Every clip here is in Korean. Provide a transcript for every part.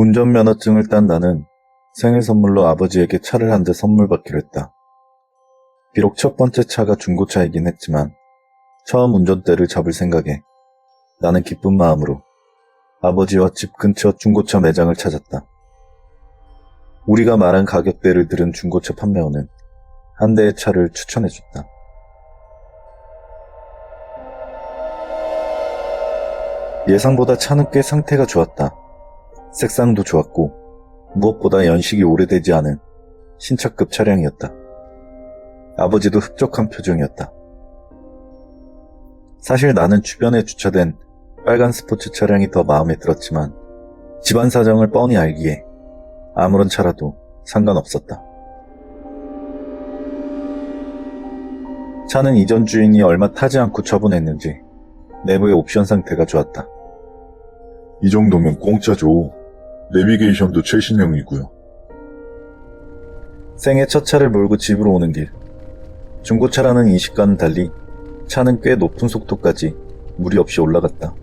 운전면허증을 딴 나는 생일 선물로 아버지에게 차를 한 대 선물 받기로 했다. 비록 첫 번째 차가 중고차이긴 했지만 처음 운전대를 잡을 생각에 나는 기쁜 마음으로 아버지와 집 근처 중고차 매장을 찾았다. 우리가 말한 가격대를 들은 중고차 판매원은 한 대의 차를 추천해줬다. 예상보다 차는 꽤 상태가 좋았다. 색상도 좋았고 무엇보다 연식이 오래되지 않은 신차급 차량이었다. 아버지도 흡족한 표정이었다. 사실 나는 주변에 주차된 빨간 스포츠 차량이 더 마음에 들었지만 집안 사정을 뻔히 알기에 아무런 차라도 상관없었다. 차는 이전 주인이 얼마 타지 않고 처분했는지 내부의 옵션 상태가 좋았다. 이 정도면 공짜죠. 내비게이션도 최신형이고요. 생애 첫 차를 몰고 집으로 오는 길. 중고차라는 인식과는 달리 차는 꽤 높은 속도까지 무리 없이 올라갔다.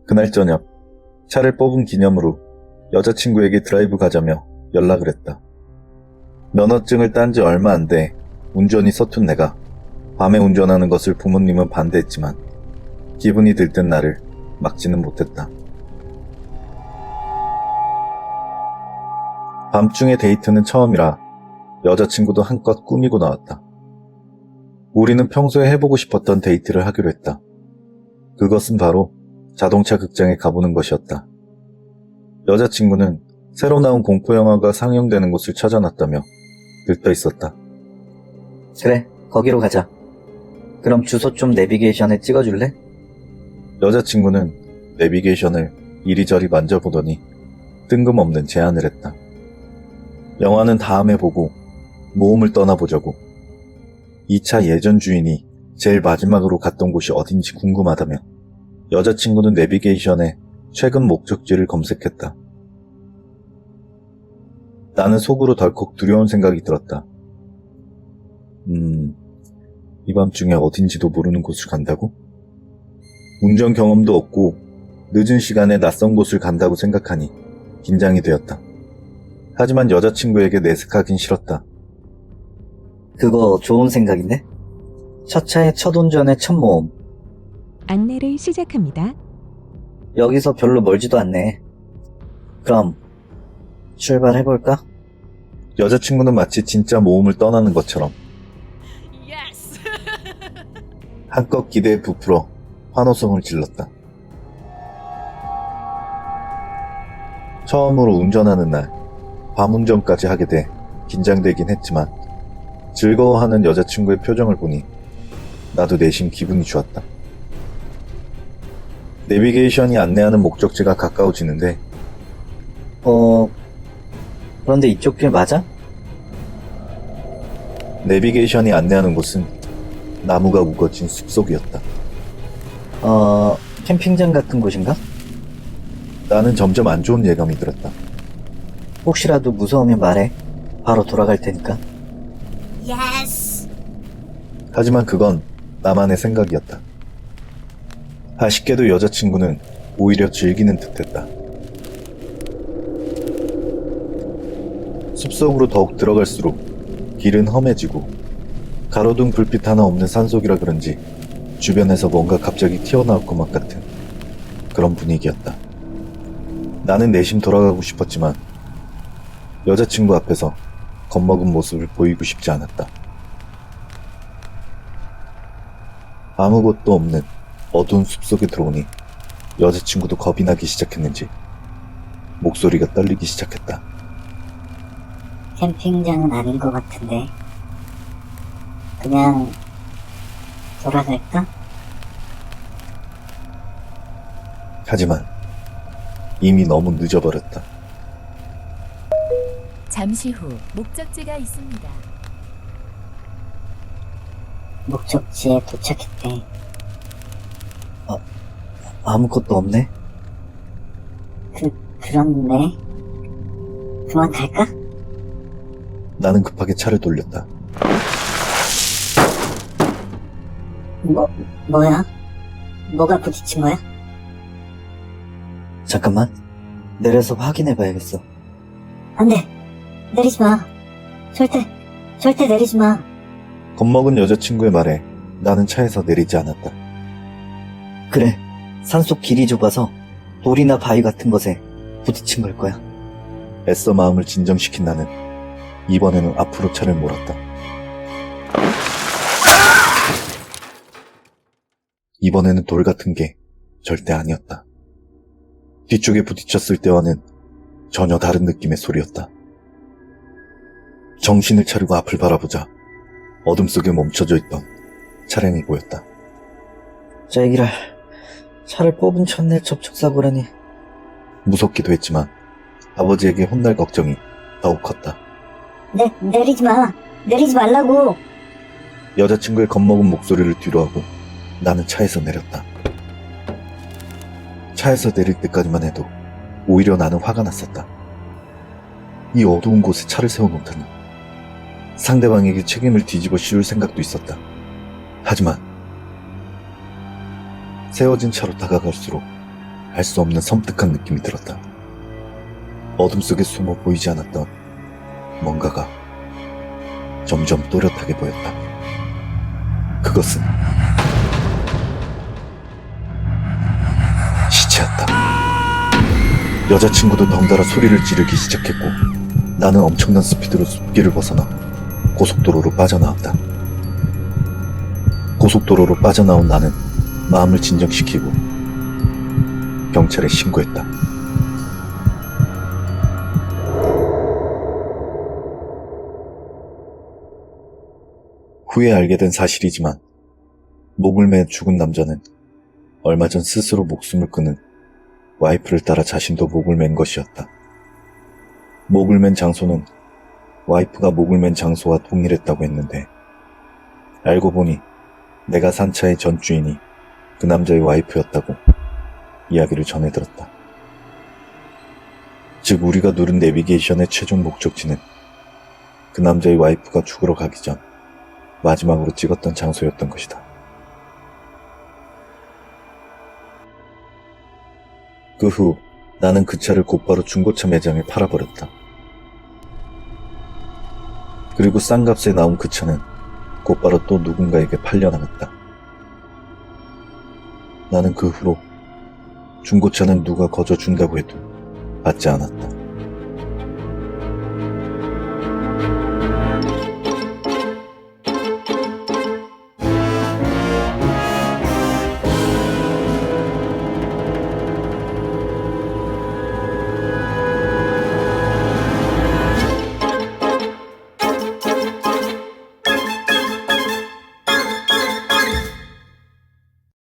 그날 저녁 차를 뽑은 기념으로 여자친구에게 드라이브 가자며 연락을 했다. 면허증을 딴 지 얼마 안 돼 운전이 서툰 내가 밤에 운전하는 것을 부모님은 반대했지만 기분이 들뜬 나를 막지는 못했다. 밤중의 데이트는 처음이라 여자친구도 한껏 꾸미고 나왔다. 우리는 평소에 해보고 싶었던 데이트를 하기로 했다. 그것은 바로 자동차 극장에 가보는 것이었다. 여자친구는 새로 나온 공포영화가 상영되는 곳을 찾아놨다며 들떠 있었다. 그래, 거기로 가자. 그럼 주소 좀 내비게이션에 찍어줄래? 여자친구는 내비게이션을 이리저리 만져보더니 뜬금없는 제안을 했다. 영화는 다음에 보고 모험을 떠나보자고. 이 차 예전 주인이 제일 마지막으로 갔던 곳이 어딘지 궁금하다며 여자친구는 내비게이션에 최근 목적지를 검색했다. 나는 속으로 덜컥 두려운 생각이 들었다. 이 밤중에 어딘지도 모르는 곳을 간다고? 운전 경험도 없고 늦은 시간에 낯선 곳을 간다고 생각하니 긴장이 되었다. 하지만 여자친구에게 내색하긴 싫었다. 그거 좋은 생각인데? 첫 차에 첫 운전에 첫 모험. 안내를 시작합니다. 여기서 별로 멀지도 않네. 그럼 출발해볼까? 여자친구는 마치 진짜 모험을 떠나는 것처럼 한껏 기대에 부풀어 환호성을 질렀다. 처음으로 운전하는 날 밤운전까지 하게 돼 긴장되긴 했지만 즐거워하는 여자친구의 표정을 보니 나도 내심 기분이 좋았다. 내비게이션이 안내하는 목적지가 가까워지는데 그런데 이쪽 길 맞아? 내비게이션이 안내하는 곳은 나무가 우거진 숲속이었다. 캠핑장 같은 곳인가? 나는 점점 안 좋은 예감이 들었다. 혹시라도 무서우면 말해. 바로 돌아갈 테니까. 예스. 하지만 그건 나만의 생각이었다. 아쉽게도 여자친구는 오히려 즐기는 듯했다. 숲속으로 더욱 들어갈수록 길은 험해지고 가로등 불빛 하나 없는 산속이라 그런지 주변에서 뭔가 갑자기 튀어나올 것만 같은 그런 분위기였다. 나는 내심 돌아가고 싶었지만 여자친구 앞에서 겁먹은 모습을 보이고 싶지 않았다. 아무것도 없는 어두운 숲속에 들어오니 여자친구도 겁이 나기 시작했는지 목소리가 떨리기 시작했다. 캠핑장은 아닌 것 같은데 그냥 돌아갈까? 하지만 이미 너무 늦어버렸다. 잠시 후 목적지가 있습니다. 목적지에 도착했대. 아무것도 없네. 그렇네. 그만 갈까? 나는 급하게 차를 돌렸다. 뭐야? 뭐가 부딪힌 거야? 잠깐만. 내려서 확인해봐야겠어. 안 돼. 내리지 마. 절대 내리지 마. 겁먹은 여자친구의 말에 나는 차에서 내리지 않았다. 그래, 산속 길이 좁아서 돌이나 바위 같은 것에 부딪힌 걸 거야. 애써 마음을 진정시킨 나는 이번에는 앞으로 차를 몰았다. 이번에는 돌 같은 게 절대 아니었다. 뒤쪽에 부딪혔을 때와는 전혀 다른 느낌의 소리였다. 정신을 차리고 앞을 바라보자 어둠 속에 멈춰져 있던 차량이 보였다. 쟤기랄, 차를 뽑은 첫날 접촉사고라니. 무섭기도 했지만 아버지에게 혼날 걱정이 더욱 컸다. 내리지 마. 내리지 말라고. 여자친구의 겁먹은 목소리를 뒤로하고 나는 차에서 내렸다. 차에서 내릴 때까지만 해도 오히려 나는 화가 났었다. 이 어두운 곳에 차를 세워놓다니. 상대방에게 책임을 뒤집어 씌울 생각도 있었다. 하지만 세워진 차로 다가갈수록 알 수 없는 섬뜩한 느낌이 들었다. 어둠 속에 숨어 보이지 않았던 뭔가가 점점 또렷하게 보였다. 그것은 시체였다. 여자친구도 덩달아 소리를 지르기 시작했고 나는 엄청난 스피드로 숲길을 벗어나 고속도로로 빠져나왔다. 고속도로로 빠져나온 나는 마음을 진정시키고 경찰에 신고했다. 후에 알게 된 사실이지만 목을 매 죽은 남자는 얼마 전 스스로 목숨을 끊은 와이프를 따라 자신도 목을 맨 것이었다. 목을 맨 장소는 와이프가 목을 맨 장소와 동일했다고 했는데 알고 보니 내가 산 차의 전 주인이 그 남자의 와이프였다고 이야기를 전해 들었다. 즉 우리가 누른 내비게이션의 최종 목적지는 그 남자의 와이프가 죽으러 가기 전 마지막으로 찍었던 장소였던 것이다. 그 후 나는 그 차를 곧바로 중고차 매장에 팔아버렸다. 그리고 싼 값에 나온 그 차는 곧바로 또 누군가에게 팔려나갔다. 나는 그 후로 중고차는 누가 거저 준다고 해도 받지 않았다.